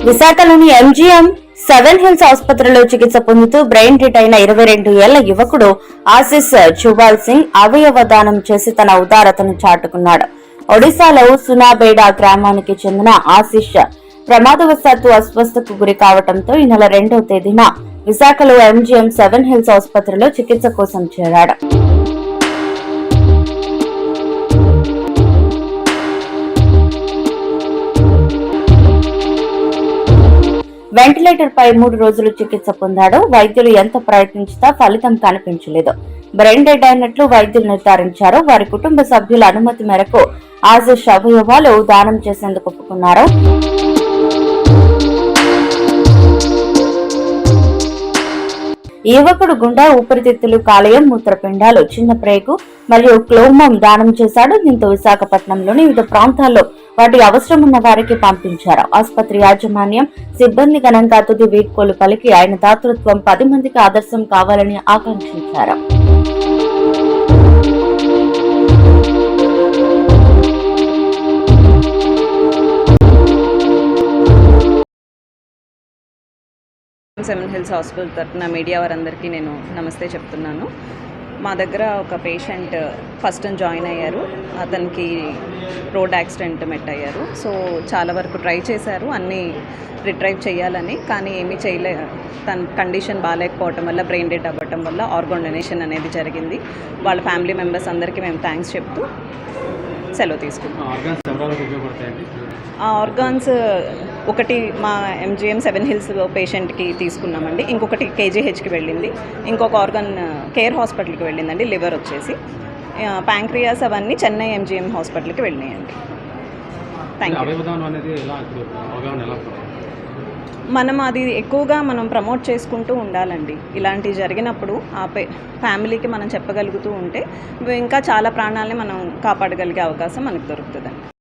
విశాఖలోని MGM 7 hills ఆసుపత్రిలో చికిత్స పొందుతూ బ్రెయిన్ డెడ్ అయిన 22 ఏళ్ల యువకుడు ఆశిష్ జువాల్ సింగ్ అవయవ దానం చేసి తన ఉదారతను చాటుకున్నాడు. ఒడిశాలో సునాబేడా గ్రామానికి చెందిన ఆశిష్ ప్రమాదవశాత్తు అస్వస్థకు గురి కావడంతో ఈ నెల 2వ తేదీన విశాఖలో ఎంజీఎం 7 హిల్స్ ఆసుపత్రిలో చికిత్స కోసం చేరాడు. వెంటిలేటర్ పై 3 రోజులు చికిత్స పొందాడు. వైద్యులు ఎంత ప్రయత్నించినా ఫలితం కనిపించలేదు. బ్రెయిన్ డెడ్ అయినట్లు వైద్యులు నిర్ధారించారు. వారి కుటుంబ సభ్యుల అనుమతి మేరకు ఆశిష్ అవయవాలు దానం చేసేందుకు ఒప్పుకున్నారు. ఈ యువకుడు గుండె, ఊపిరితిత్తులు, కాలేయం, మూత్రపిండాలు, చిన్న ప్రేగు మరియు క్లోమం దానం చేశాడు. దీంతో విశాఖపట్నంలోని వివిధ ప్రాంతాల్లో వాటి అవసరమున్న వారికి పంపించారు. ఆసుపత్రి యాజమాన్యం, సిబ్బంది ఘనంగా తుది వీడ్కోలు పలికి ఆయన దాతృత్వం 10 మందికి ఆదర్శం కావాలని ఆకాంక్షించారు. సెవెన్ హిల్స్ హాస్పిటల్ తరఫున మీడియా వారందరికీ నేను నమస్తే చెప్తున్నాను. మా దగ్గర ఒక పేషెంట్ ఫస్ట్ జాయిన్ అయ్యారు. అతనికి రోడ్ యాక్సిడెంట్ అయ్యారు. సో చాలా వరకు ట్రై చేశారు అన్నీ రిట్రైవ్ చేయాలని, కానీ ఏమీ చేయలే. తన కండిషన్ బాగాలేకపోవటం వల్ల, బ్రెయిన్ డెడ్ అవ్వటం వల్ల ఆర్గాన్ డొనేషన్ అనేది జరిగింది. వాళ్ళ ఫ్యామిలీ మెంబర్స్ అందరికీ మేము థ్యాంక్స్ చెప్తూ సెలవు తీసుకున్నాం. ఆ ఆర్గాన్స్ ఒకటి మా ఎంజీఎం 7 హిల్స్ పేషెంట్కి తీసుకున్నామండి. ఇంకొకటి కేజీహెచ్కి వెళ్ళింది. ఇంకొక ఆర్గాన్ కేర్ హాస్పిటల్కి వెళ్ళిందండి. లివర్ వచ్చేసి, ప్యాంక్రియాస్ అవన్నీ చెన్నై ఎంజీఎం హాస్పిటల్కి వెళ్ళినాయండి. Thank you. మనం అది ఎక్కువగా మనం ప్రమోట్ చేసుకుంటూ ఉండాలండి. ఇలాంటివి జరిగినప్పుడు ఆ ఫ్యామిలీకి మనం చెప్పగలుగుతూ ఉంటే ఇంకా చాలా ప్రాణాలని మనం కాపాడగలిగే అవకాశం మనకు దొరుకుతుందండి.